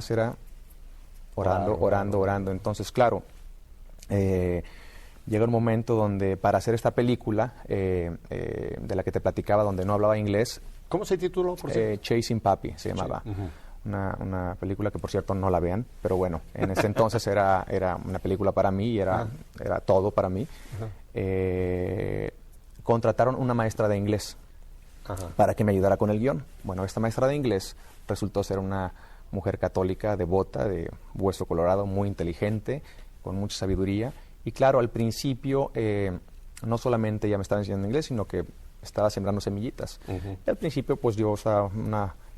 entonces era orando. Entonces, claro, llega un momento donde para hacer esta película, de la que te platicaba, donde no hablaba inglés. ¿Cómo se tituló, por cierto? Chasing Papi se llamaba. Sí. Uh-huh. Una película que, por cierto, no la vean, pero bueno, en ese entonces era una película para mí y era todo para mí. Contrataron una maestra de inglés para que me ayudara con el guión. Bueno, esta maestra de inglés resultó ser una mujer católica, devota, de hueso colorado, muy inteligente, con mucha sabiduría. Y claro, al principio, no solamente ella me estaba enseñando inglés, sino que estaba sembrando semillitas. Y al principio, pues yo estaba en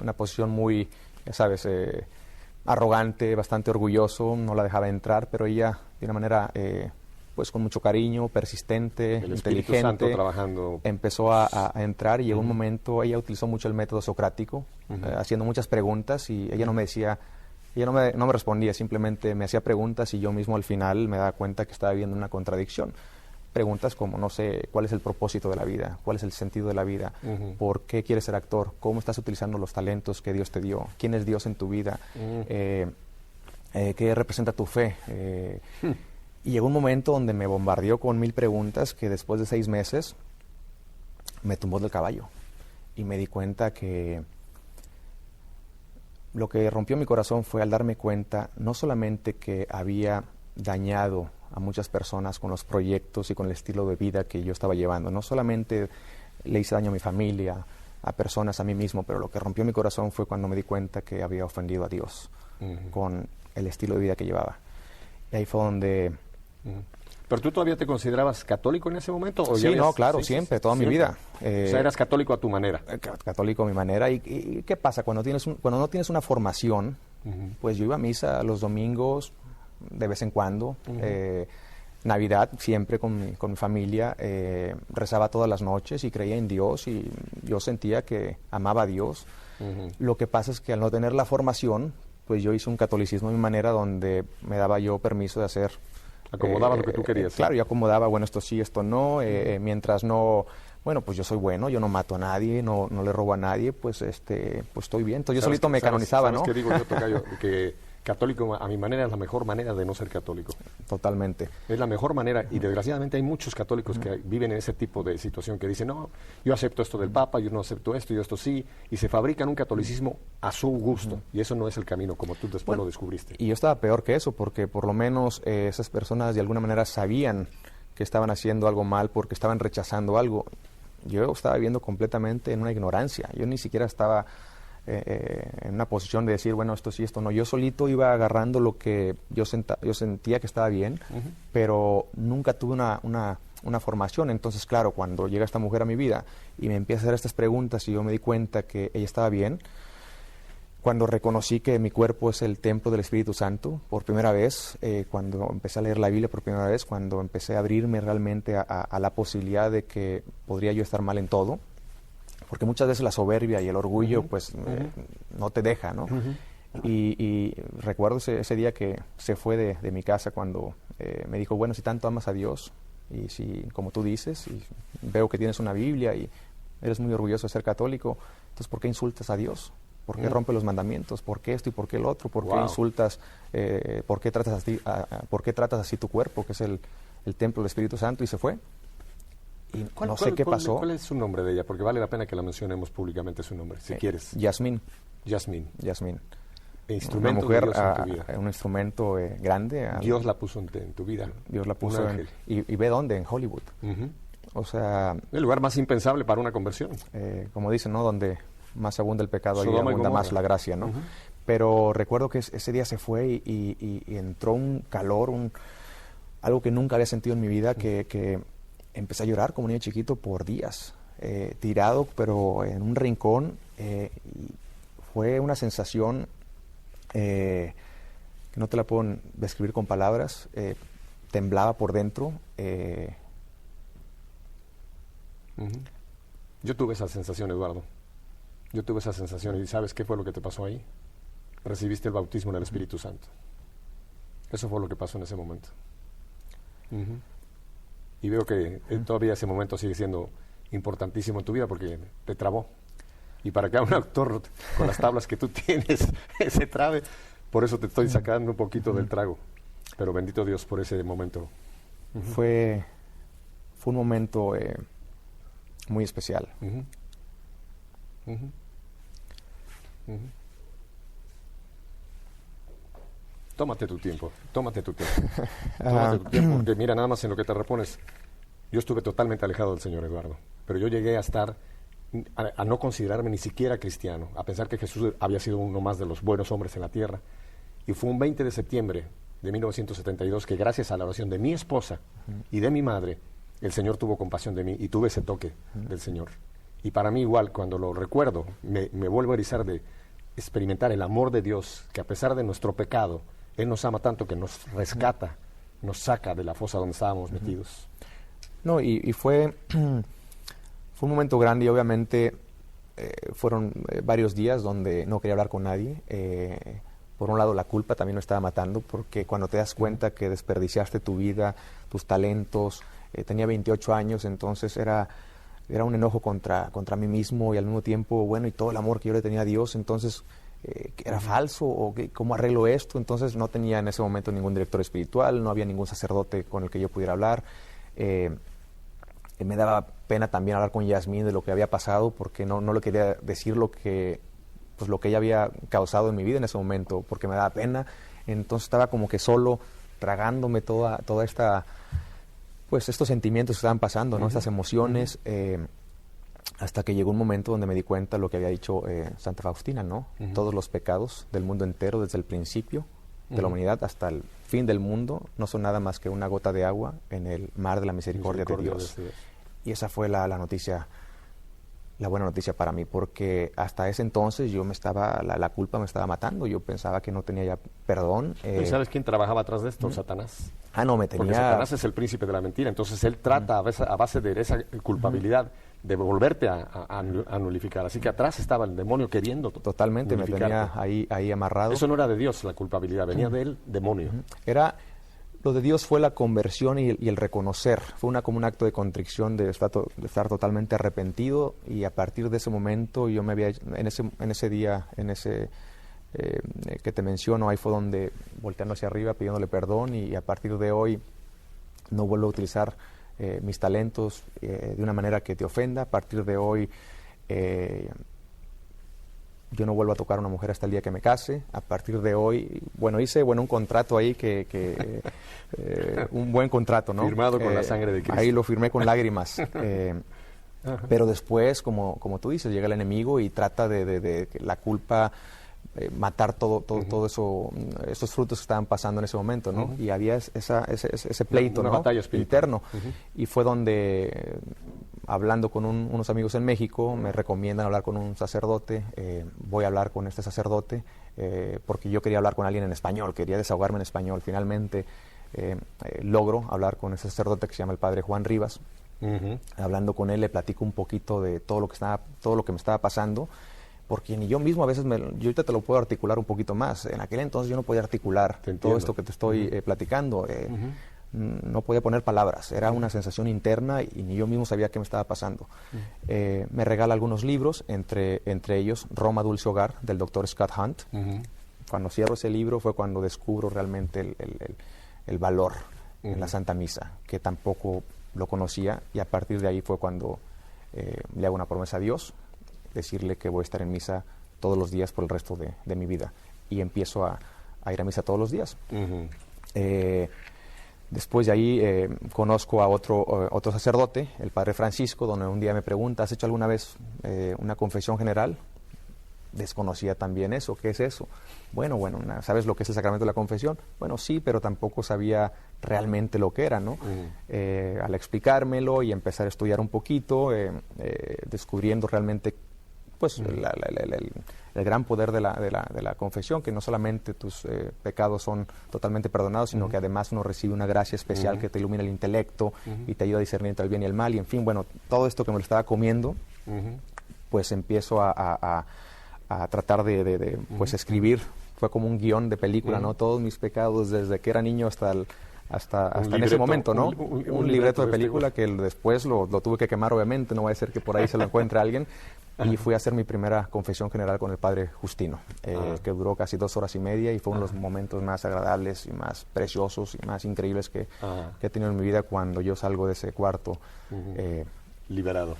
una posición muy, ya sabes, arrogante, bastante orgulloso, no la dejaba entrar, pero ella, de una manera, pues con mucho cariño, persistente, el inteligente, Santo trabajando. Empezó a entrar y llegó un momento, ella utilizó mucho el método socrático, haciendo muchas preguntas, y ella no me decía, ella no me respondía, simplemente me hacía preguntas y yo mismo al final me daba cuenta que estaba viendo una contradicción. Preguntas como, no sé, ¿cuál es el propósito de la vida? ¿Cuál es el sentido de la vida? ¿Por qué quieres ser actor? ¿Cómo estás utilizando los talentos que Dios te dio? ¿Quién es Dios en tu vida? ¿Qué representa tu fe? Y llegó un momento donde me bombardeó con 1000 preguntas que después de 6 meses me tumbó del caballo. Y me di cuenta que lo que rompió mi corazón fue al darme cuenta no solamente que había dañado a muchas personas con los proyectos y con el estilo de vida que yo estaba llevando. No solamente le hice daño a mi familia, a personas, a mí mismo, pero lo que rompió mi corazón fue cuando me di cuenta que había ofendido a Dios con el estilo de vida que llevaba. Y ahí fue donde... ¿Pero tú todavía te considerabas católico en ese momento? ¿O sí, no, claro, siempre, toda mi vida. O sea, eras católico a tu manera. Católico a mi manera. ¿Y qué pasa? Cuando no tienes una formación, pues yo iba a misa los domingos, de vez en cuando, Navidad siempre con mi familia, rezaba todas las noches y creía en Dios y yo sentía que amaba a Dios. Lo que pasa es que al no tener la formación, pues yo hice un catolicismo a mi manera donde me daba yo permiso de hacer... Acomodaba lo que tú querías. Claro, yo acomodaba, bueno, esto sí, esto no, mientras no... Bueno, pues yo soy bueno, yo no mato a nadie, no le robo a nadie, pues pues estoy bien. Entonces yo solito me canonizaba, ¿no? ¿Sabes qué digo yo, Tocayo? Que católico a mi manera es la mejor manera de no ser católico. Totalmente. Es la mejor manera, y desgraciadamente hay muchos católicos que viven en ese tipo de situación, que dicen, no, yo acepto esto del Papa, yo no acepto esto, yo esto sí, y se fabrican un catolicismo a su gusto, y eso no es el camino, como tú después lo descubriste. Y yo estaba peor que eso, porque por lo menos esas personas de alguna manera sabían que estaban haciendo algo mal porque estaban rechazando algo. Yo estaba viviendo completamente en una ignorancia, yo ni siquiera estaba... en una posición de decir, bueno, esto sí, esto no. Yo solito iba agarrando lo que yo sentía que estaba bien, pero nunca tuve una formación. Entonces, claro, cuando llega esta mujer a mi vida y me empieza a hacer estas preguntas y yo me di cuenta que ella estaba bien, cuando reconocí que mi cuerpo es el templo del Espíritu Santo, por primera vez, cuando empecé a leer la Biblia por primera vez, cuando empecé a abrirme realmente a la posibilidad de que podría yo estar mal en todo, porque muchas veces la soberbia y el orgullo pues no te deja, ¿no? Y recuerdo ese día que se fue de mi casa cuando me dijo, bueno, si tanto amas a Dios y si, como tú dices, y veo que tienes una Biblia y eres muy orgulloso de ser católico, entonces ¿por qué insultas a Dios? ¿Por qué rompes los mandamientos? ¿Por qué esto y por qué el otro? ¿Por qué insultas? ¿Por qué tratas así tu cuerpo, que es el templo del Espíritu Santo? Y se fue. Y no sé qué pasó. ¿Cuál es su nombre de ella? Porque vale la pena que la mencionemos públicamente su nombre, si quieres. Yasmín. Yasmín. Instrumento una mujer, de Dios en tu vida. Un instrumento grande. Dios la puso en tu vida. Dios la puso y ve dónde, en Hollywood. O sea... El lugar más impensable para una conversión. Como dicen, ¿no? Donde más abunda el pecado, ahí abunda más la gracia, ¿no? Pero recuerdo que ese día se fue y entró un calor, algo que nunca había sentido en mi vida, que empecé a llorar como niño chiquito por días, tirado, pero en un rincón. Y fue una sensación que no te la puedo describir con palabras. Temblaba por dentro. Yo tuve esa sensación, Eduardo. Yo tuve esa sensación. ¿Y sabes qué fue lo que te pasó ahí? Recibiste el bautismo en el Espíritu Santo. Eso fue lo que pasó en ese momento. Y veo que todavía ese momento sigue siendo importantísimo en tu vida porque te trabó. Y para que un actor con las tablas que tú tienes se trabe, Por eso te estoy sacando un poquito del trago. Pero bendito Dios por ese momento. Fue un momento muy especial. Tómate tu tiempo, tómate tu tiempo. Tómate tu tiempo, porque mira, nada más en lo que te repones. Yo estuve totalmente alejado del Señor, Eduardo, pero yo llegué a estar, a no considerarme ni siquiera cristiano, a pensar que Jesús había sido uno más de los buenos hombres en la tierra. Y fue un 20 de septiembre de 1972 que gracias a la oración de mi esposa y de mi madre, el Señor tuvo compasión de mí y tuve ese toque del Señor. Y para mí igual, cuando lo recuerdo, me vuelvo a erizar de experimentar el amor de Dios, que a pesar de nuestro pecado, Él nos ama tanto que nos rescata, nos saca de la fosa donde estábamos metidos. No, y fue un momento grande y obviamente fueron varios días donde no quería hablar con nadie. Por un lado, la culpa también me estaba matando, porque cuando te das cuenta que desperdiciaste tu vida, tus talentos, tenía 28 años, entonces era un enojo contra mí mismo y al mismo tiempo, bueno, y todo el amor que yo le tenía a Dios, entonces, ¿era falso? ¿O cómo arreglo esto? Entonces no tenía en ese momento ningún director espiritual, no había ningún sacerdote con el que yo pudiera hablar. Me daba pena también hablar con Yasmín de lo que había pasado, porque no le quería decir lo que ella había causado en mi vida en ese momento, porque me daba pena. Entonces estaba como que solo tragándome toda esta, pues estos sentimientos que estaban pasando, ¿no? Estas emociones, hasta que llegó un momento donde me di cuenta de lo que había dicho Santa Faustina, ¿no? Todos los pecados del mundo entero, desde el principio de la humanidad hasta el fin del mundo, no son nada más que una gota de agua en el mar de la misericordia de Dios. Y esa fue la noticia, la buena noticia para mí, porque hasta ese entonces yo la culpa me estaba matando. Yo pensaba que no tenía ya perdón. ¿Y sabes quién trabajaba atrás de esto? Satanás. Me tenía... Porque Satanás es el príncipe de la mentira. Entonces él trata a base de esa culpabilidad de volverte a nulificar. Así que atrás estaba el demonio queriendo totalmente, me tenía ahí amarrado. Eso no era de Dios la culpabilidad, venía del demonio. Lo de Dios fue la conversión y el reconocer. Fue como un acto de contrición, de estar totalmente arrepentido, y a partir de ese momento yo me había, en ese día, que te menciono, ahí fue donde, volteando hacia arriba, pidiéndole perdón, y a partir de hoy no vuelvo a utilizar mis talentos de una manera que te ofenda. A partir de hoy yo no vuelvo a tocar a una mujer hasta el día que me case. A partir de hoy, hice un contrato ahí un buen contrato, ¿no? Firmado con la sangre de Cristo. Ahí lo firmé con lágrimas. Pero después, como tú dices, llega el enemigo y trata de la culpa, matar todo eso, esos frutos que estaban pasando en ese momento, ¿no? Y había ese pleito, una ¿no? batalla interno. Y fue donde, hablando con unos amigos en México, me recomiendan hablar con un sacerdote. Voy a hablar con este sacerdote porque yo quería hablar con alguien en español, quería desahogarme en español. Finalmente logro hablar con ese sacerdote que se llama el padre Juan Rivas. Hablando con él, le platico un poquito de todo lo que me estaba pasando, porque ni yo mismo a veces, yo ahorita te lo puedo articular un poquito más. En aquel entonces yo no podía articular todo esto que te estoy platicando. No podía poner palabras, era una sensación interna y ni yo mismo sabía qué me estaba pasando. Me regala algunos libros, entre ellos Roma Dulce Hogar, del doctor Scott Hunt. Cuando cierro ese libro fue cuando descubro realmente el valor en la Santa Misa, que tampoco lo conocía, y a partir de ahí fue cuando le hago una promesa a Dios, decirle que voy a estar en misa todos los días por el resto de mi vida, y empiezo a ir a misa todos los días. Después de ahí conozco a otro sacerdote, el padre Francisco, donde un día me pregunta: ¿has hecho alguna vez una confesión general? Desconocía también eso. ¿Qué es eso? Bueno, ¿sabes lo que es el sacramento de la confesión? Bueno, sí, pero tampoco sabía realmente lo que era, ¿no? Al explicármelo y empezar a estudiar un poquito, descubriendo realmente pues el gran poder de la confesión, que no solamente tus pecados son totalmente perdonados, sino que además uno recibe una gracia especial que te ilumina el intelecto y te ayuda a discernir entre el bien y el mal, y en fin, todo esto que me lo estaba comiendo, pues empiezo a tratar de escribir. Fue como un guión de película, ¿no? Todos mis pecados desde que era niño hasta en ese momento, ¿no? Un libreto de película que después lo tuve que quemar, obviamente, no va a ser que por ahí se lo encuentre alguien, y fui a hacer mi primera confesión general con el padre Justino, que duró casi 2 horas y media y fue uno de los momentos más agradables y más preciosos y más increíbles que he tenido en mi vida cuando yo salgo de ese cuarto. Liberado.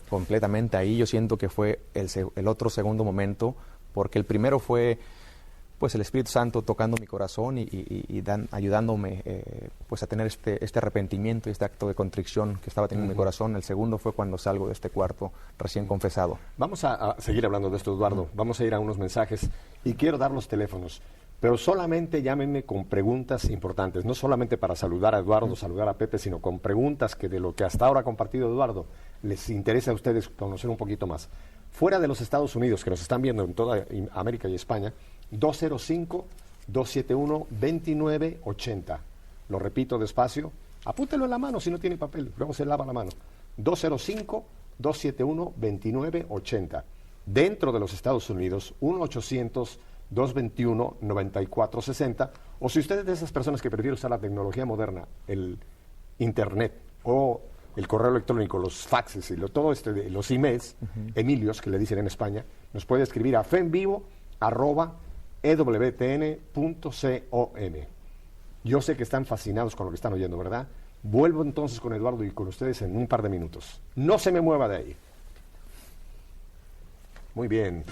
Completamente ahí. Yo siento que fue el otro segundo momento, porque el primero fue pues el Espíritu Santo tocando mi corazón y ayudándome pues a tener este arrepentimiento y este acto de contrición que estaba teniendo en mi corazón. El segundo fue cuando salgo de este cuarto recién confesado. Vamos a seguir hablando de esto, Eduardo. Vamos a ir a unos mensajes y quiero dar los teléfonos, pero solamente llámenme con preguntas importantes, no solamente para saludar a Eduardo, saludar a Pepe, sino con preguntas que de lo que hasta ahora ha compartido Eduardo les interesa a ustedes conocer un poquito más. Fuera de los Estados Unidos, que nos están viendo en toda América y España, 205-271-2980. Lo repito despacio. Apúntelo en la mano si no tiene papel. Luego se lava la mano. 205-271-2980. Dentro de los Estados Unidos, 1-800-221-9460. O si usted es de esas personas que prefieren usar la tecnología moderna, el Internet o el correo electrónico, los faxes y todo los emails, Emilios, que le dicen en España, nos puede escribir a fenvivo@ewtn.com. Yo sé que están fascinados con lo que están oyendo, ¿verdad? Vuelvo entonces con Eduardo y con ustedes en un par de minutos. No se me mueva de ahí. Muy bien.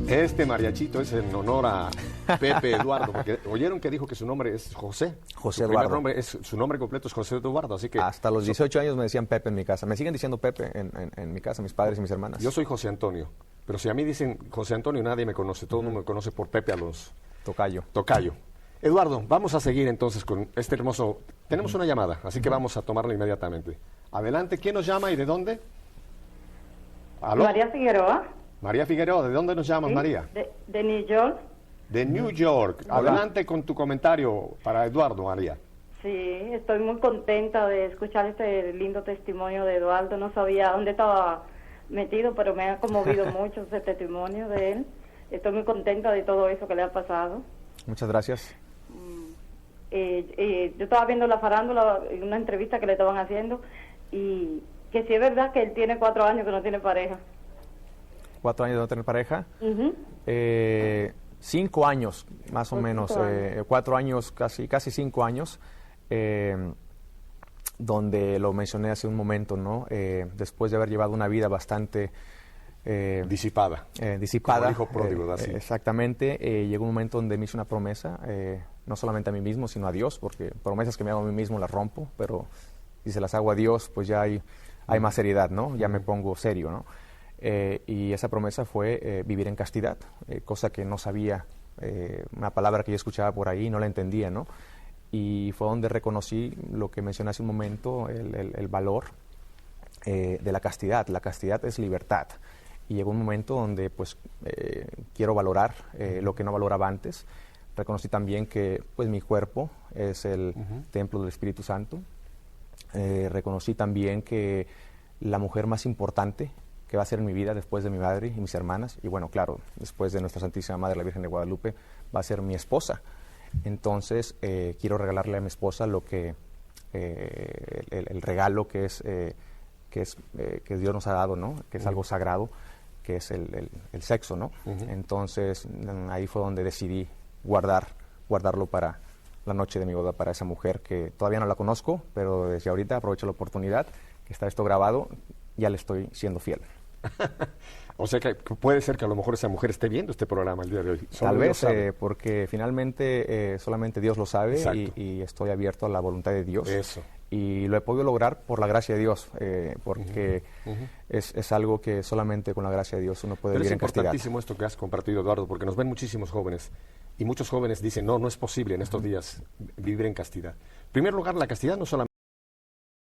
Este mariachito es en honor a Pepe Eduardo, porque oyeron que dijo que su nombre es José. José Su Eduardo. Su nombre completo es José Eduardo, así que... Hasta los 18 años me decían Pepe en mi casa. Me siguen diciendo Pepe en mi casa, mis padres y mis hermanas. Yo soy José Antonio, pero si a mí dicen José Antonio, nadie me conoce. Todo el mundo me conoce por Pepe Alonso. Tocayo. Eduardo, vamos a seguir entonces con este hermoso... Tenemos una llamada, así que vamos a tomarla inmediatamente. Adelante, ¿quién nos llama y de dónde? ¿Aló? María Figueroa. María Figueroa, ¿de dónde nos llamas, Sí, María? de New York. De New York. Adelante con tu comentario para Eduardo, María. Sí, estoy muy contenta de escuchar este lindo testimonio de Eduardo. No sabía dónde estaba metido, pero me ha conmovido mucho ese testimonio de él. Estoy muy contenta de todo eso que le ha pasado. Muchas gracias. Yo estaba viendo la farándula, una entrevista que le estaban haciendo, y que sí es verdad que él tiene 4 años que no tiene pareja. 4 años de no tener pareja. 5 años, más o menos. 4 años, casi 5 años. Donde lo mencioné hace un momento, ¿no? Después de haber llevado una vida bastante... disipada. Disipada. Como el hijo pródigo, así. Exactamente. Llegó un momento donde me hice una promesa, no solamente a mí mismo, sino a Dios, porque promesas que me hago a mí mismo las rompo, pero si se las hago a Dios, pues ya hay más seriedad, ¿no? Ya me pongo serio, ¿no? Y esa promesa fue vivir en castidad, cosa que no sabía, una palabra que yo escuchaba por ahí y no la entendía, ¿no? Y fue donde reconocí lo que mencioné hace un momento, el valor de la castidad. La castidad es libertad. Y llegó un momento donde pues quiero valorar lo que no valoraba antes. Reconocí también que pues mi cuerpo es el templo del Espíritu Santo. Reconocí también que la mujer más importante que va a ser en mi vida después de mi madre y mis hermanas, y bueno, claro, después de nuestra Santísima Madre, la Virgen de Guadalupe, va a ser mi esposa. Entonces, quiero regalarle a mi esposa lo que el regalo que Dios nos ha dado, ¿no? Que es algo sagrado, que es el sexo, ¿no? Entonces, ahí fue donde decidí guardarlo para la noche de mi boda, para esa mujer que todavía no la conozco, pero desde ahorita aprovecho la oportunidad, que está esto grabado, ya le estoy siendo fiel. O sea que puede ser que a lo mejor esa mujer esté viendo este programa el día de hoy. Tal vez, porque finalmente solamente Dios lo sabe y estoy abierto a la voluntad de Dios. Eso. y lo he podido lograr por la gracia de Dios, porque es algo que solamente con la gracia de Dios uno puede Pero vivir es en castidad. importantísimo esto que has compartido, Eduardo, porque nos ven muchísimos jóvenes y muchos jóvenes dicen, no es posible en estos días vivir en castidad. En primer lugar, la castidad no solamente